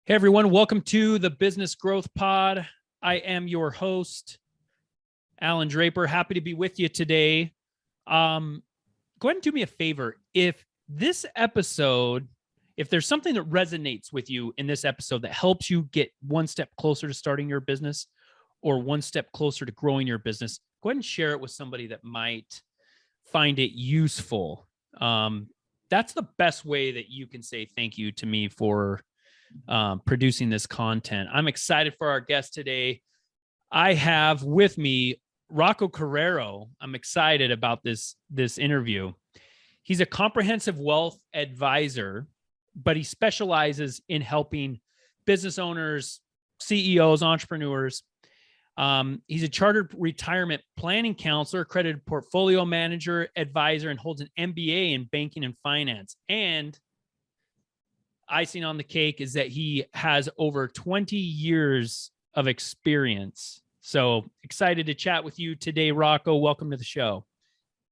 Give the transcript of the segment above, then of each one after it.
Hey everyone, welcome to the Business Growth Pod. I am your host, Alan Draper. Happy to be with you today. Go ahead and do me a favor. If there's something that resonates with you in this episode that helps you get one step closer to starting your business or one step closer to growing your business, go ahead and share it with somebody that might find it useful. That's the best way that you can say thank you to me for producing this content. I'm excited for our guest today. I have with me Rocco Carriero. I'm excited about this interview. He's a comprehensive wealth advisor, but he specializes in helping business owners, CEOs, entrepreneurs. He's a chartered retirement planning counselor, accredited portfolio manager, advisor, and holds an MBA in banking and finance. And icing on the cake is that he has over 20 years of experience. So excited to chat with you today, Rocco. Welcome to the show.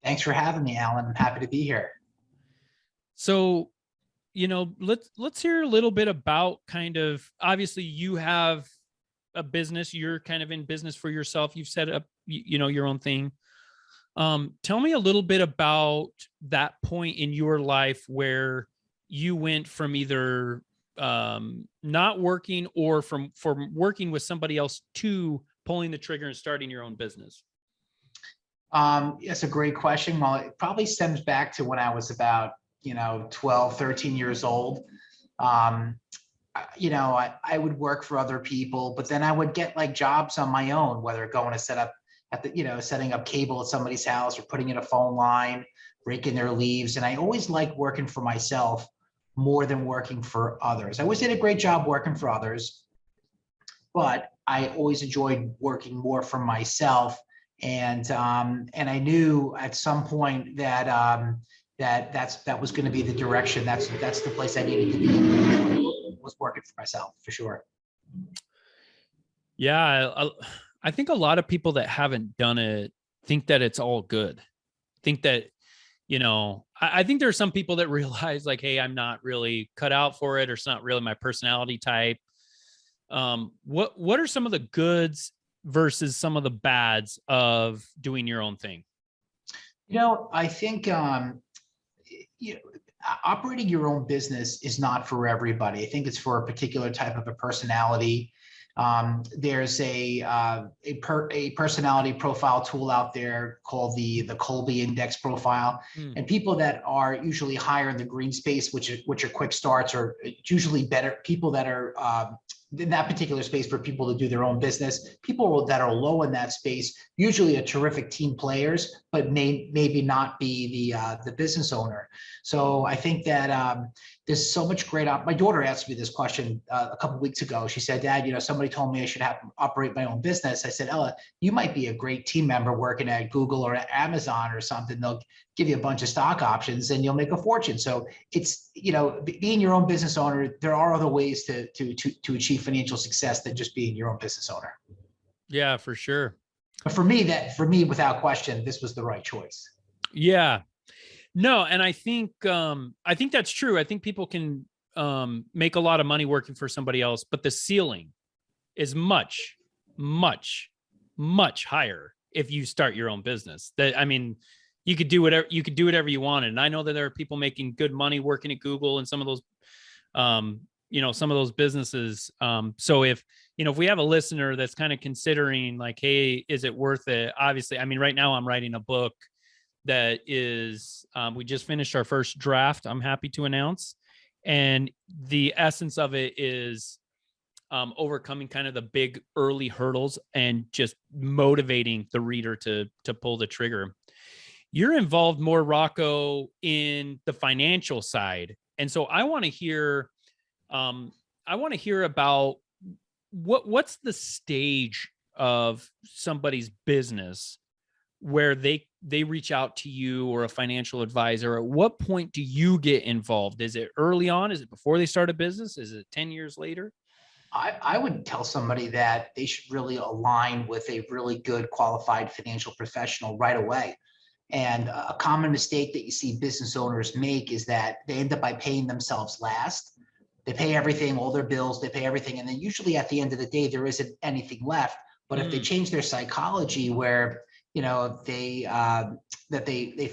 Thanks for having me, Alan. I'm happy to be here. So, let's hear a little bit about obviously you have a business, you're kind of in business for yourself. You've set up, your own thing. Tell me a little bit about that point in your life where you went from either not working or from working with somebody else to pulling the trigger and starting your own business. That's a great question. Well, it probably stems back to when I was about, 12, 13 years old. I would work for other people, but then I would get like jobs on my own, whether going to set up setting up cable at somebody's house or putting in a phone line, raking their leaves. And I always liked working for myself more than working for others. I always did a great job working for others, but I always enjoyed working more for myself. And I knew at some point that that was going to be the direction. That's the place I needed to be, was working for myself for sure. Yeah, I think a lot of people that haven't done it think that it's all good. Think that, I think there are some people that realize like, hey, I'm not really cut out for it, or it's not really my personality type. What are some of the goods versus some of the bads of doing your own thing? I think operating your own business is not for everybody. I think it's for a particular type of a personality. There's a personality profile tool out there called the Colby Index profile, and people that are usually higher in the green space, which are quick starts, are usually better people that are in that particular space for people to do their own business. People that are low in that space usually are terrific team players, but maybe not be the business owner. So I think that there's so much great. My daughter asked me this question a couple of weeks ago. She said, "Dad, somebody told me I should operate my own business." I said, "Ella, you might be a great team member working at Google or at Amazon or something. They'll give you a bunch of stock options and you'll make a fortune." So it's, being your own business owner, there are other ways to achieve financial success than just being your own business owner. Yeah, for sure. But for me, without question, this was the right choice. Yeah. No, and I think that's true. I think people can make a lot of money working for somebody else, but the ceiling is much, much, much higher if you start your own business. You could do whatever you wanted. And I know that there are people making good money working at Google and some of those some of those businesses. So if we have a listener that's kind of considering like, hey, is it worth it? Obviously, right now I'm writing a book that is, we just finished our first draft, I'm happy to announce. And the essence of it is overcoming kind of the big early hurdles and just motivating the reader to pull the trigger. You're involved more, Rocco, in the financial side. And so I want to hear about what's the stage of somebody's business where they reach out to you or a financial advisor. At what point do you get involved? Is it early on? Is it before they start a business? Is it 10 years later? I would tell somebody that they should really align with a really good qualified financial professional right away. And a common mistake that you see business owners make is that they end up by paying themselves last. They pay everything, all their bills, they pay everything. And then usually at the end of the day, there isn't anything left. But if they change their psychology where, they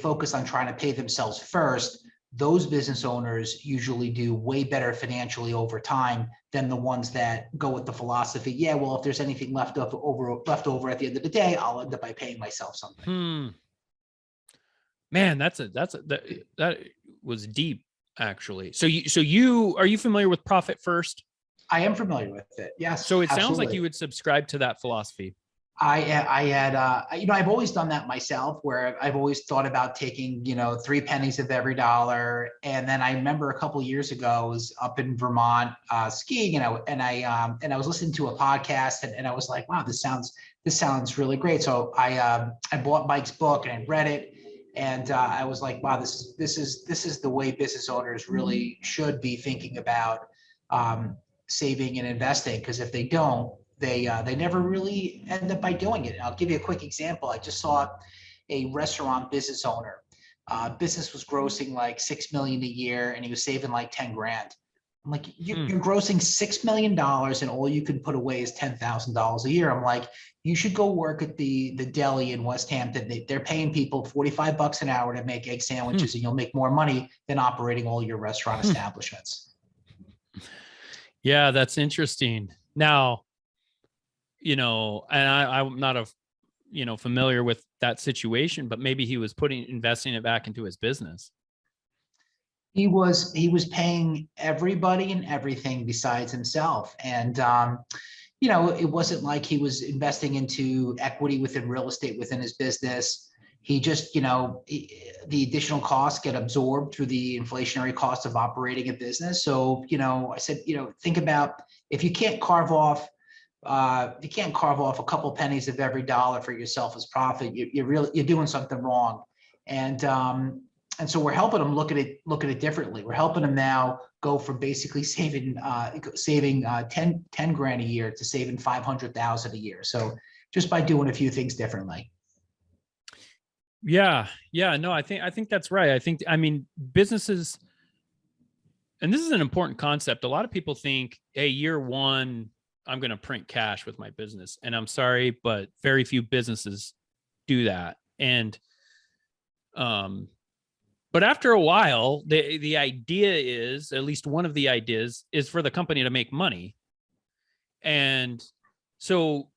focus on trying to pay themselves first, those business owners usually do way better financially over time than the ones that go with the philosophy, yeah, well, if there's anything left over at the end of the day, I'll end up by paying myself something. Man, that was deep, actually. So are you familiar with Profit First? I am familiar with it. Yes. So it sounds absolutely. like you would subscribe to that philosophy. I've always done that myself, where I've always thought about taking, 3 pennies of every dollar. And then I remember a couple of years ago, I was up in Vermont skiing, and I was listening to a podcast, and I was like, wow, this sounds really great. So I bought Mike's book and I read it, and I was like, wow, this is the way business owners really should be thinking about saving and investing, because if they don't, they never really end up by doing it. I'll give you a quick example. I just saw a restaurant business owner. Business was grossing like 6 million a year, and he was saving like 10 grand. I'm like, you're grossing $6 million, and all you can put away is $10,000 a year. I'm like, you should go work at the deli in West Hampton. They're paying people $45 an hour to make egg sandwiches, and you'll make more money than operating all your restaurant establishments. Yeah, that's interesting. Now, and I'm not familiar with that situation, but maybe he was investing it back into his business. He was paying everybody and everything besides himself. And, it wasn't like he was investing into equity within real estate within his business. He just, the additional costs get absorbed through the inflationary cost of operating a business. So, I said, think about, if you can't carve off a couple pennies of every dollar for yourself as profit, you're doing something wrong. And so we're helping them look at it differently. We're helping them now go from basically saving 10 grand a year to saving 500,000 a year. So just by doing a few things differently. Yeah. No, I think that's right. I mean, businesses, and this is an important concept. A lot of people think, hey, year one, I'm going to print cash with my business. And I'm sorry, but very few businesses do that. And, but after a while, the idea is, at least one of the ideas is for the company to make money. And so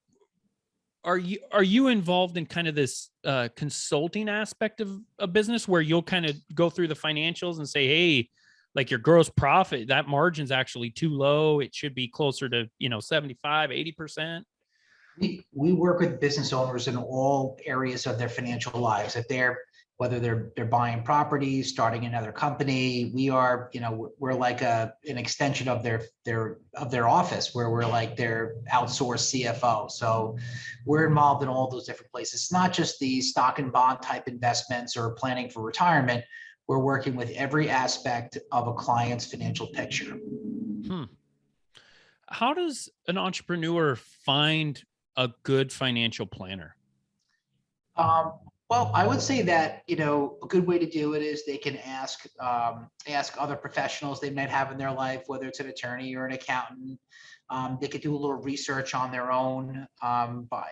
are you involved in kind of this consulting aspect of a business where you'll kind of go through the financials and say, hey, like your gross profit, that margin's actually too low. It should be closer to, 75, 80%. We work with business owners in all areas of their financial lives. Whether they're buying properties, starting another company, we're like an extension of their office, where we're like their outsourced CFO. So we're involved in all those different places. It's not just the stock and bond type investments or planning for retirement. We're working with every aspect of a client's financial picture. How does an entrepreneur find a good financial planner? Well, I would say that, a good way to do it is they can ask other professionals they might have in their life, whether it's an attorney or an accountant. They could do a little research on their own, but,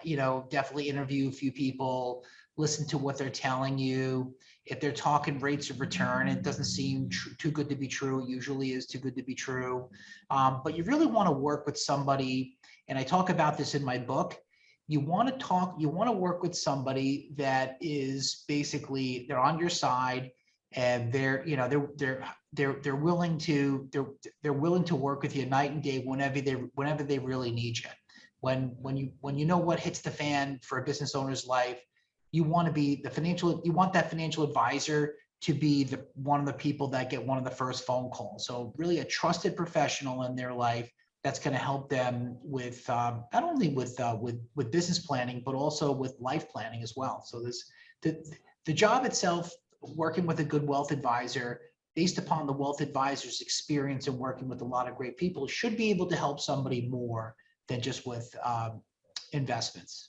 definitely interview a few people, listen to what they're telling you. If they're talking rates of return, it doesn't seem too good to be true. It usually is too good to be true. But you really want to work with somebody, and I talk about this in my book. You want to work with somebody that is basically, they're on your side, and they're willing to work with you night and day whenever they really need you. When you know what hits the fan for a business owner's life, you want that financial advisor to be one of the people that get one of the first phone calls. So really a trusted professional in their life that's going to help them with not only with business planning, but also with life planning as well. So the job itself, working with a good wealth advisor, based upon the wealth advisor's experience in working with a lot of great people, should be able to help somebody more than just with investments.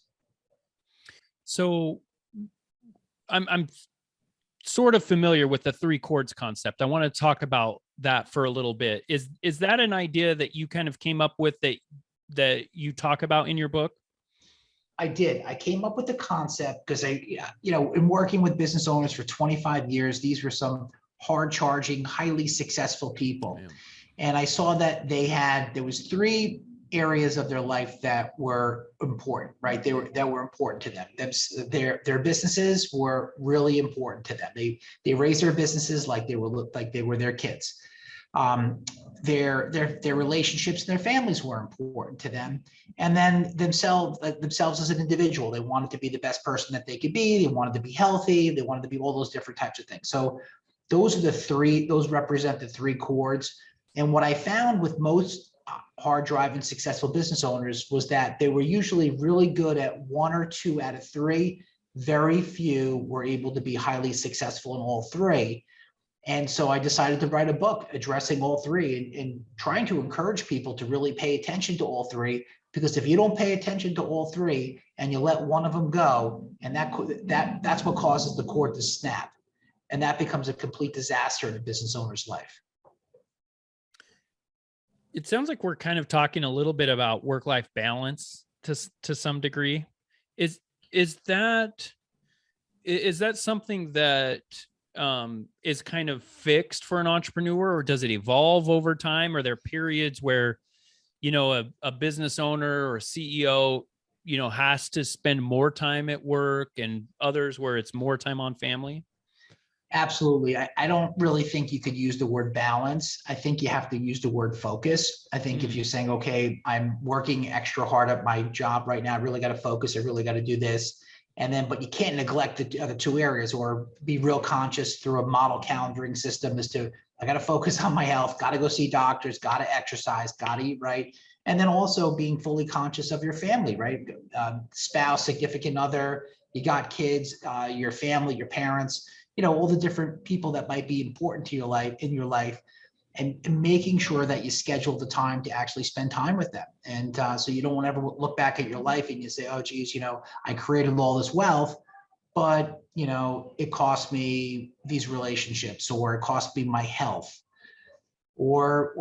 So I'm sort of familiar with the three chords concept. I want to talk about that for a little bit. Is that an idea that you kind of came up with that you talk about in your book? I did. I came up with the concept because in working with business owners for 25 years, these were some hard charging, highly successful people. Yeah. And I saw that there was three areas of their life that were important, right? That were important to them. Their businesses were really important to them. They raised their businesses like they were their kids. Their relationships and their families were important to them, and then themselves as an individual. They wanted to be the best person that they could be. They wanted to be healthy. They wanted to be all those different types of things. So those represent the three chords. And what I found with most hard driving successful business owners was that they were usually really good at one or two out of three. Very few were able to be highly successful in all three. And so I decided to write a book addressing all three and trying to encourage people to really pay attention to all three, because if you don't pay attention to all three and you let one of them go, and that's what causes the cord to snap. And that becomes a complete disaster in a business owner's life. It sounds like we're kind of talking a little bit about work-life balance to some degree. Is that something that is kind of fixed for an entrepreneur, or does it evolve over time? Are there periods where, a business owner or CEO, has to spend more time at work, and others where it's more time on family? Absolutely. I don't really think you could use the word balance. I think you have to use the word focus. I think if you're saying, okay, I'm working extra hard at my job right now, I really got to focus. I really got to do this. But you can't neglect the other two areas, or be real conscious through a model calendaring system as to, I got to focus on my health, got to go see doctors, got to exercise, got to eat right. And then also being fully conscious of your family, right? Spouse, significant other, you got kids, your family, your parents, all the different people that might be important to your life, and making sure that you schedule the time to actually spend time with them. And so you don't want to ever look back at your life and you say, oh, geez, I created all this wealth, but, it cost me these relationships, or it cost me my health, or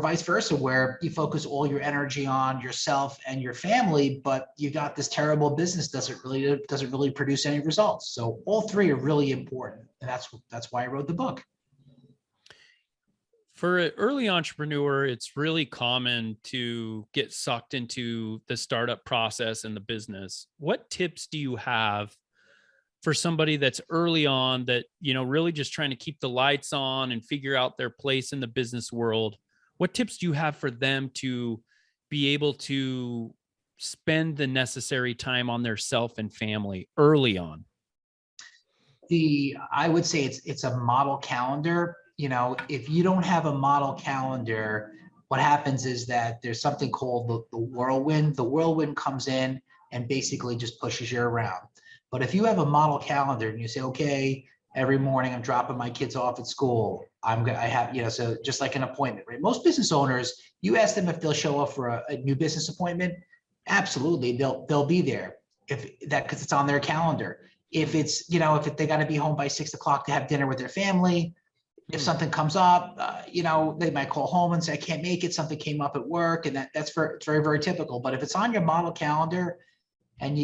vice versa, where you focus all your energy on yourself and your family, but you got this terrible business doesn't really produce any results. So all three are really important, and that's why I wrote the book. For an early entrepreneur, it's really common to get sucked into the startup process and the business. What tips do you have for somebody that's early on, that, really just trying to keep the lights on and figure out their place in the business world? What tips do you have for them to be able to spend the necessary time on their self and family early on? I would say it's a model calendar. If you don't have a model calendar, what happens is that there's something called the whirlwind. The whirlwind comes in and basically just pushes you around. But if you have a model calendar and you say, okay, every morning I'm dropping my kids off at school, so just like an appointment, right? Most business owners, you ask them if they'll show up for a new business appointment. Absolutely, they'll be there because it's on their calendar. If it's, if they got to be home by 6 o'clock to have dinner with their family, if something comes up, they might call home and say, I can't make it. Something came up at work, and it's very, very typical. But if it's on your model calendar, and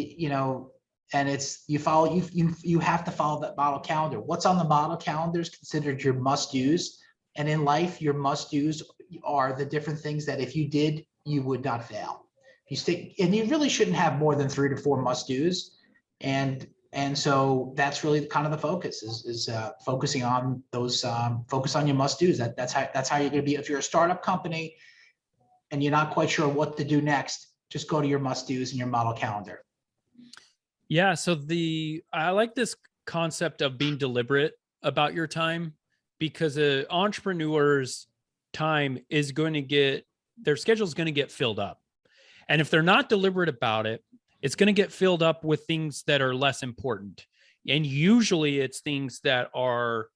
and you have to follow that model calendar. What's on the model calendar is considered your must-dos. And in life, your must-dos are the different things that if you did, you would not fail. And you really shouldn't have more than 3 to 4 must-dos. And so that's really kind of the focus is focusing on those, focus on your must-dos. That's how you're going to be. If you're a startup company and you're not quite sure what to do next, just go to your must-dos and your model calendar. Yeah. So I like this concept of being deliberate about your time, because an entrepreneur's time is going to their schedule is going to get filled up. And if they're not deliberate about it, it's going to get filled up with things that are less important. And usually it's things that are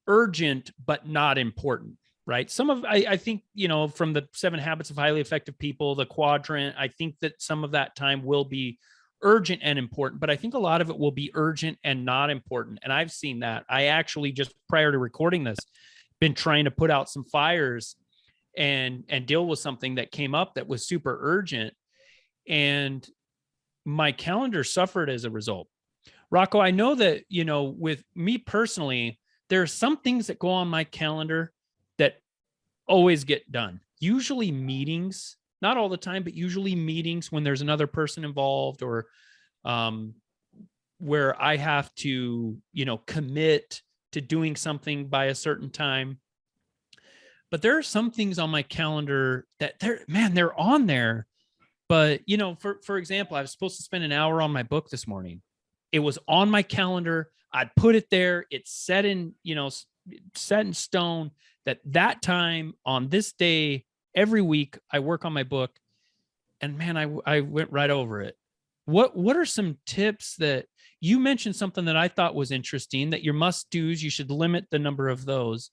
urgent, but not important, right? I think, from the 7 Habits of Highly Effective People, the quadrant, I think that some of that time will be urgent and important, but I think a lot of it will be urgent and not important. And I've seen that. I actually, just prior to recording this, been trying to put out some fires and deal with something that came up that was super urgent. And my calendar suffered as a result. Rocco, I know that, with me personally, there are some things that go on my calendar that always get done. Usually meetings, not all the time, but usually meetings when there's another person involved, or where I have to, commit to doing something by a certain time. But there are some things on my calendar that they're on there. But, for example, I was supposed to spend an hour on my book this morning. It was on my calendar. I'd put it there. It's set in stone that time on this day, every week I work on my book. And man, I went right over it. What are some tips that you mentioned? Something that I thought was interesting, that your must-dos, you should limit the number of those.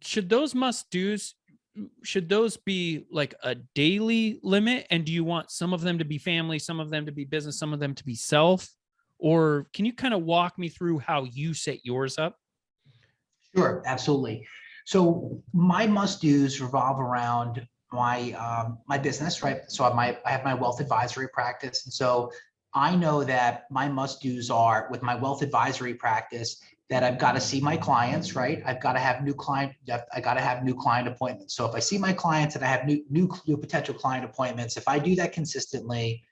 Should those must-dos, should those be like a daily limit? And do you want some of them to be family, some of them to be business, some of them to be self? Or can you kind of walk me through how you set yours up? Sure, absolutely. So my must-dos revolve around my business, right? So I have my wealth advisory practice, and so I know that my must-dos are, with my wealth advisory practice, that I've got to see my clients, right? I've got to have new client appointments. So if I see my clients and I have new potential client appointments, if I do that consistently,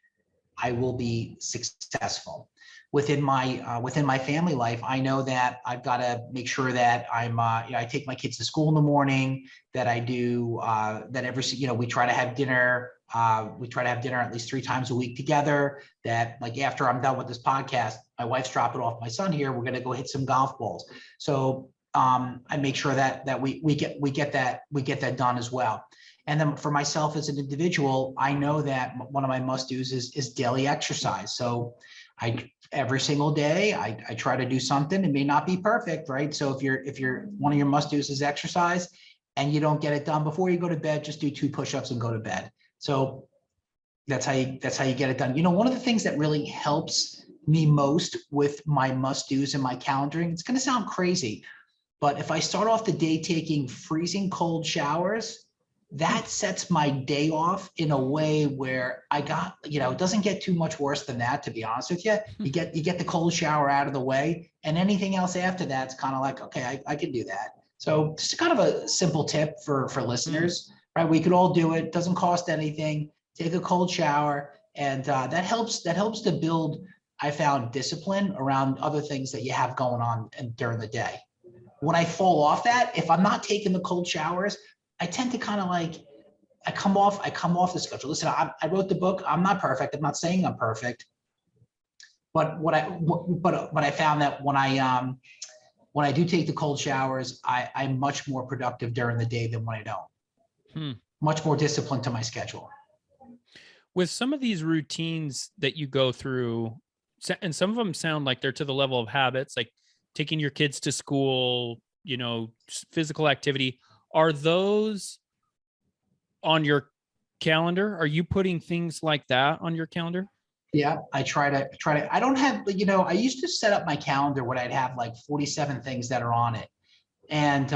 I will be successful. Within my family life, I know that I've got to make sure that I take my kids to school in the morning, that I do that we try to have dinner. We try to have dinner at least 3 times a week together. That, like, after I'm done with this podcast, my wife's dropping off my son here. We're going to go hit some golf balls. So I make sure that we get that done as well. And then for myself as an individual, I know that one of my must-dos is daily exercise. So every single day, I try to do something. It may not be perfect, right? So if you're one of your must-dos is exercise, and you don't get it done before you go to bed, just do 2 push-ups and go to bed. So that's how you get it done. One of the things that really helps me most with my must-dos and my calendaring, it's going to sound crazy, but if I start off the day taking freezing cold showers, that sets my day off in a way where it doesn't get too much worse than that, to be honest with you. You get the cold shower out of the way, and anything else after that's kind of like, okay, I can do that. So just kind of a simple tip for listeners, right? We could all do it. Doesn't cost anything. Take a cold shower, and that helps to build, I found, discipline around other things that you have going on during the day. When I fall off that, if I'm not taking the cold showers, I tend to kind of I come off the schedule. Listen, I wrote the book. I'm not perfect. I'm not saying I'm perfect, but what I found that when I do take the cold showers, I'm much more productive during the day than when I don't. Much more disciplined to my schedule. With some of these routines that you go through, and some of them sound like they're to the level of habits, like taking your kids to school, physical activity. Are those on your calendar? Are you putting things like that on your calendar? Yeah, I try to, I don't have, I used to set up my calendar when I'd have like 47 things that are on it. And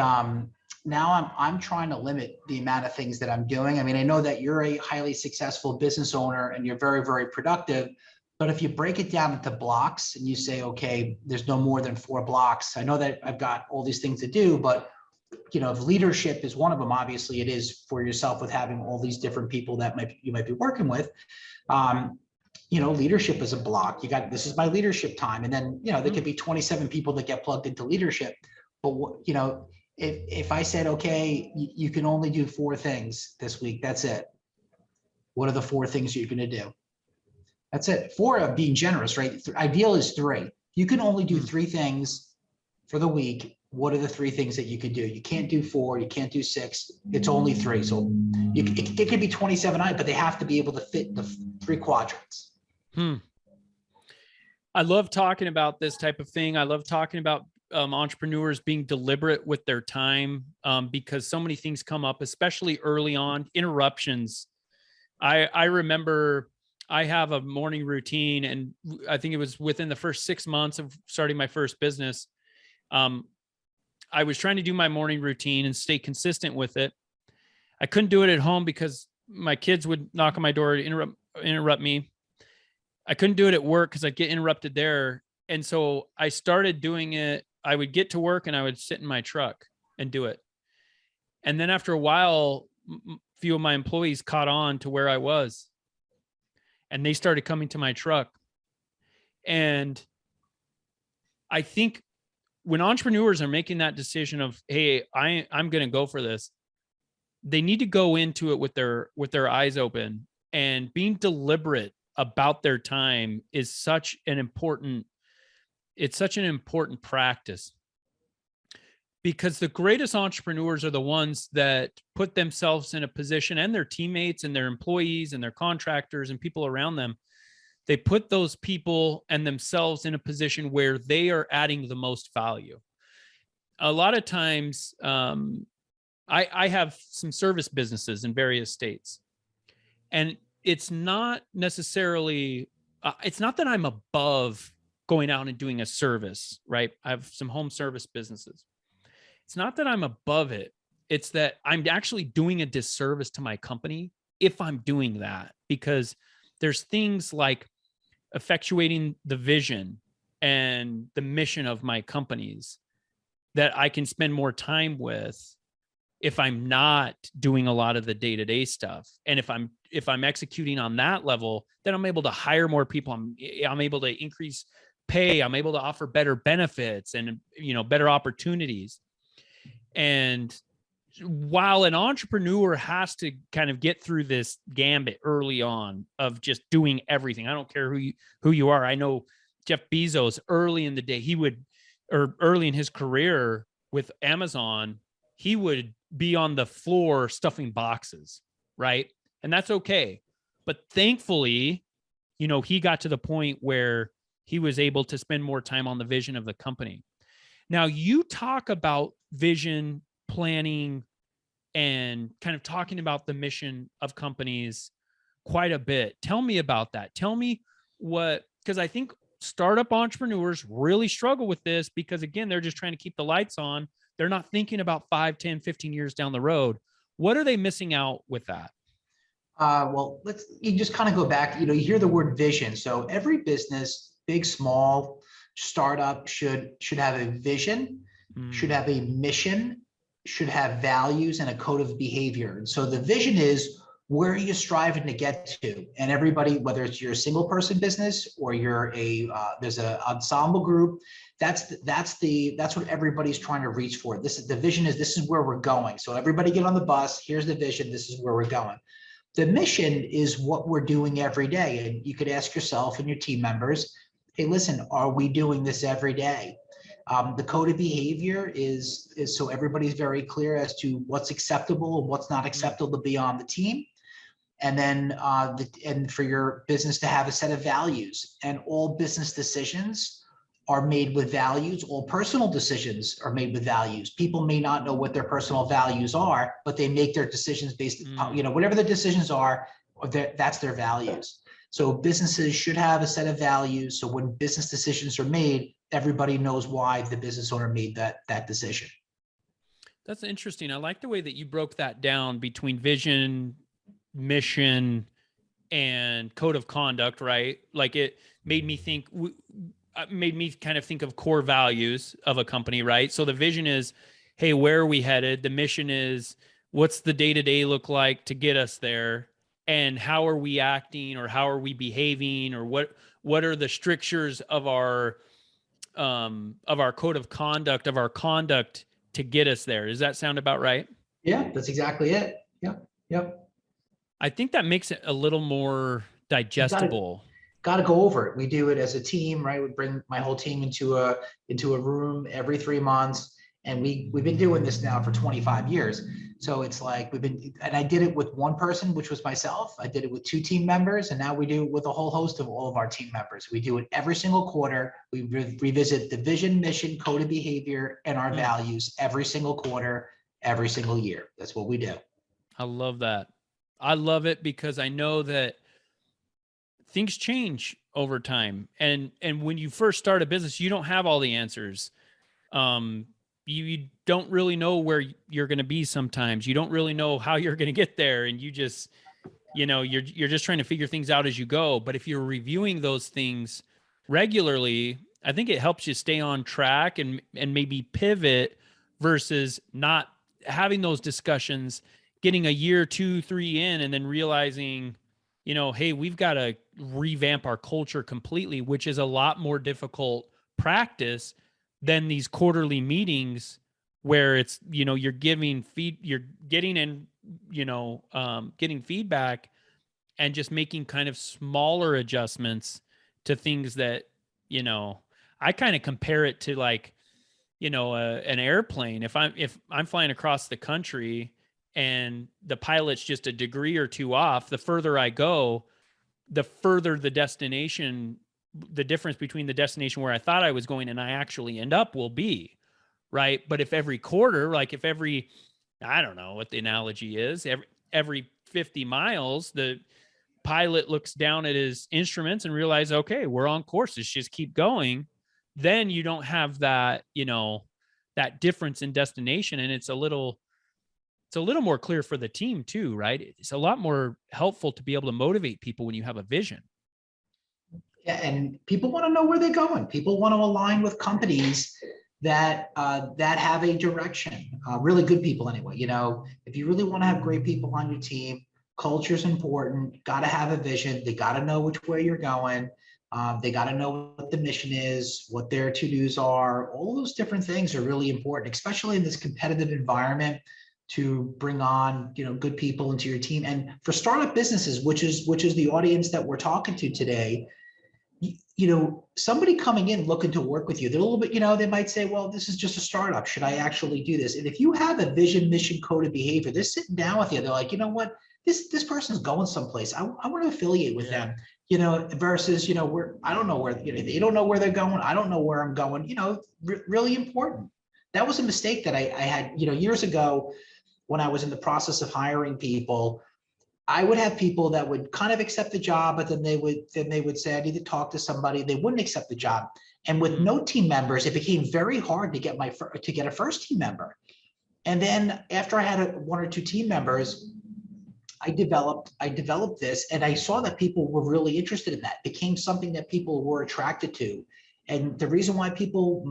now I'm trying to limit the amount of things that I'm doing. I mean, I know that you're a highly successful business owner and you're very, very productive, but if you break it down into blocks and you say, okay, there's no more than 4 blocks. I know that I've got all these things to do, but if leadership is one of them, obviously it is for yourself with having all these different people that you might be working with. Leadership is a block. This is my leadership time. And then, there could be 27 people that get plugged into leadership. But, if I said, okay, you can only do 4 things this week, that's it. What are the 4 things you're going to do? That's it. 4 of being generous, right? Ideal is 3. You can only do 3 things for the week. What are the 3 things that you could do? You can't do 4, you can't do 6, it's only 3. So it could be 27, but they have to be able to fit the 3 quadrants. I love talking about this type of thing. I love talking about entrepreneurs being deliberate with their time, because so many things come up, especially early on. Interruptions. I remember I have a morning routine, and I think it was within the first 6 months of starting my first business. I was trying to do my morning routine and stay consistent with it. I couldn't do it at home because my kids would knock on my door to interrupt me. I couldn't do it at work because I'd get interrupted there. And so I started doing it. I would get to work and I would sit in my truck and do it. And then after a while, few of my employees caught on to where I was, and they started coming to my truck. And I think when entrepreneurs are making that decision of, hey, I'm going to go for this, they need to go into it with their eyes open, and being deliberate about their time is such an important practice, because the greatest entrepreneurs are the ones that put themselves in a position, and their teammates and their employees and their contractors and people around them, they put those people and themselves in a position where they are adding the most value. A lot of times, I have some service businesses in various states, and it's not necessarily, it's not that I'm above going out and doing a service, right? I have some home service businesses. It's not that I'm above it. It's that I'm actually doing a disservice to my company if I'm doing that, because there's things like effectuating the vision and the mission of my companies that I can spend more time with if I'm not doing a lot of the day-to-day stuff. And if I'm executing on that level, then I'm able to hire more people. I'm able to increase pay. I'm able to offer better benefits and, better opportunities. And while an entrepreneur has to kind of get through this gambit early on of just doing everything, I don't care who you are. I know Jeff Bezos early in the day, early in his career with Amazon, he would be on the floor stuffing boxes, right? And that's okay. But thankfully, he got to the point where he was able to spend more time on the vision of the company. Now, you talk about vision, planning, and kind of talking about the mission of companies quite a bit. Tell me about that. Tell me because I think startup entrepreneurs really struggle with this, because again, they're just trying to keep the lights on. They're not thinking about 5, 10, 15 years down the road. What are they missing out with that? Well, you just kind of go back, you hear the word vision. So every business, big, small, startup should have a vision, should have a mission, should have values and a code of behavior. And so the vision is, where are you striving to get to? And everybody, whether it's your single person business or you're there's an ensemble group, that's what everybody's trying to reach for. This is where we're going. So everybody get on the bus. Here's the vision. This is where we're going. The mission is what we're doing every day. And you could ask yourself and your team members, hey, listen, are we doing this every day? The code of behavior is so everybody's very clear as to what's acceptable and what's not acceptable to be on the team. And then and for your business to have a set of values. And all business decisions are made with values. All personal decisions are made with values. People may not know what their personal values are, but they make their decisions based upon, whatever the decisions are, that's their values. So businesses should have a set of values. So when business decisions are made, everybody knows why the business owner made that decision. That's interesting. I like the way that you broke that down between vision, mission, and code of conduct, right? Like it made me kind of think of core values of a company, right? So the vision is, hey, where are we headed? The mission is, what's the day-to-day look like to get us there? And how are we acting, or how are we behaving, or what are the strictures of our code of conduct, of our conduct to get us there? Does that sound about right? Yeah, that's exactly it. Yep. I think that makes it a little more digestible. Got to go over it. We do it as a team, right? We bring my whole team into a room every 3 months, and we've been doing this now for 25 years. So it's like and I did it with one person, which was myself. I did it with 2 team members, and now we do it with a whole host of all of our team members. We do it every single quarter. We revisit the vision, mission, code of behavior, and our values every single quarter, every single year. That's what we do. I love that. I love it because I know that things change over time. And when you first start a business, you don't have all the answers. You don't really know where you're going to be. Sometimes you don't really know how you're going to get there. And you just, you're just trying to figure things out as you go. But if you're reviewing those things regularly, I think it helps you stay on track and maybe pivot versus not having those discussions, getting a year, 2, 3 in, and then realizing, hey, we've got to revamp our culture completely, which is a lot more difficult practice than these quarterly meetings where it's, you're getting and, getting feedback and just making kind of smaller adjustments to things that, I kind of compare it to like, an airplane. If I'm flying across the country and the pilot's just a degree or two off, the further I go, the further the destination, the difference between the destination where I thought I was going and I actually end up will be, right? But if every quarter, like if every, I don't know what the analogy is, every 50 miles, the pilot looks down at his instruments and realizes, okay, we're on course. Let's just keep going. Then you don't have that, that difference in destination. And it's a little more clear for the team too, right? It's a lot more helpful to be able to motivate people when you have a vision. Yeah, and people want to know where they're going. People want to align with companies that have a direction. Really good people, anyway. If you really want to have great people on your team, culture is important. Got to have a vision. They got to know which way you're going. They got to know what the mission is, what their to-dos are. All those different things are really important, especially in this competitive environment, to bring on good people into your team. And for startup businesses, which is the audience that we're talking to today, somebody coming in looking to work with you, they're a little bit, they might say, well, this is just a startup. Should I actually do this? And if you have a vision, mission, code of behavior, they're sitting down with you. They're like, you know what, this person's going someplace. I want to affiliate with them, versus, I don't know where, they don't know where they're going. I don't know where I'm going, really important. That was a mistake that I had, years ago when I was in the process of hiring people. I would have people that would kind of accept the job, but then they would say, I need to talk to somebody. They wouldn't accept the job. And with no team members, it became very hard to get a first team member. And then after I had one or two team members, I developed this, and I saw that people were really interested in that. It became something that people were attracted to. And the reason why people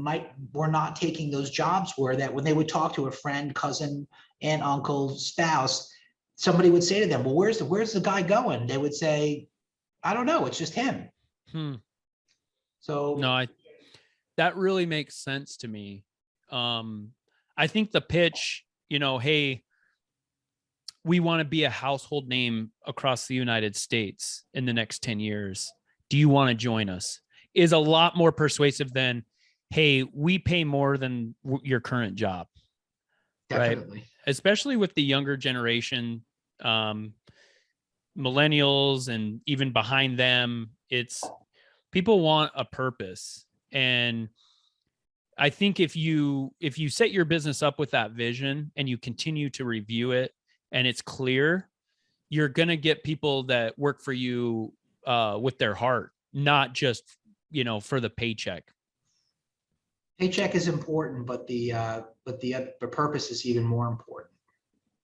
were not taking those jobs were that when they would talk to a friend, cousin, aunt, uncle, spouse, somebody would say to them, well, where's the guy going? They would say, I don't know. It's just him. So no, that really makes sense to me. I think the pitch, hey, we want to be a household name across the United States in the next 10 years. Do you want to join us? Is a lot more persuasive than, hey, we pay more than your current job. definitely. Right? Especially with the younger generation, millennials, and even behind them, it's people want a purpose. And I think if you set your business up with that vision and you continue to review it and it's clear, you're going to get people that work for you with their heart, not just, for the paycheck. Paycheck is important, but the purpose is even more important.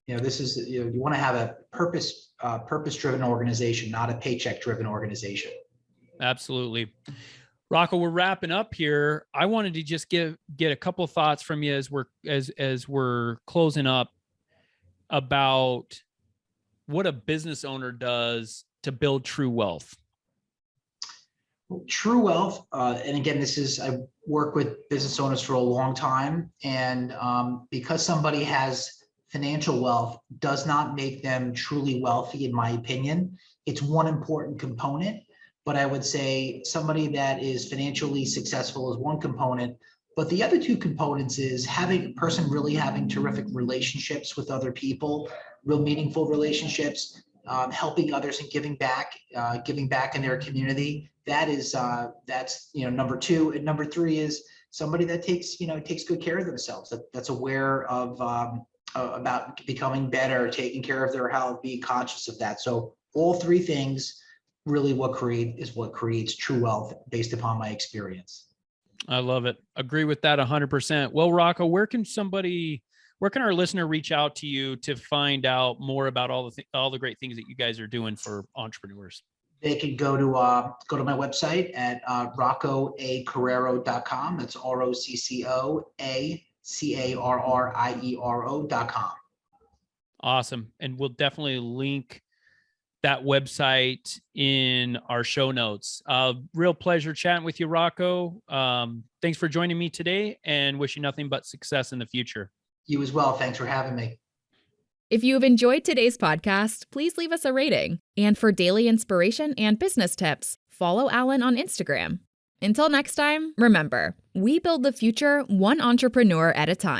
This is, you want to have a purpose-driven organization, not a paycheck-driven organization. Absolutely. Rocco, we're wrapping up here. I wanted to just get a couple of thoughts from you as we're closing up about what a business owner does to build true wealth. True wealth, and again, I work with business owners for a long time, and because somebody has financial wealth does not make them truly wealthy, in my opinion. It's one important component, but I would say somebody that is financially successful is one component, but the other two components is having a person really having terrific relationships with other people, real meaningful relationships, helping others and giving back in their community. That's number two. And number three is somebody that takes good care of themselves, that's aware of about becoming better, taking care of their health, being conscious of that. So all three things really what creates true wealth based upon my experience. I love it. Agree with that 100%. Well, Rocco, where can our listener reach out to you to find out more about all the great things that you guys are doing for entrepreneurs? They can go to my website at roccoacarriero.com. That's ROCCOACARRIERO.com. Awesome. And we'll definitely link that website in our show notes. Real pleasure chatting with you, Rocco. Thanks for joining me today, and wish you nothing but success in the future. You as well. Thanks for having me. If you have enjoyed today's podcast, please leave us a rating. And for daily inspiration and business tips, follow Allan on Instagram. Until next time, remember, we build the future one entrepreneur at a time.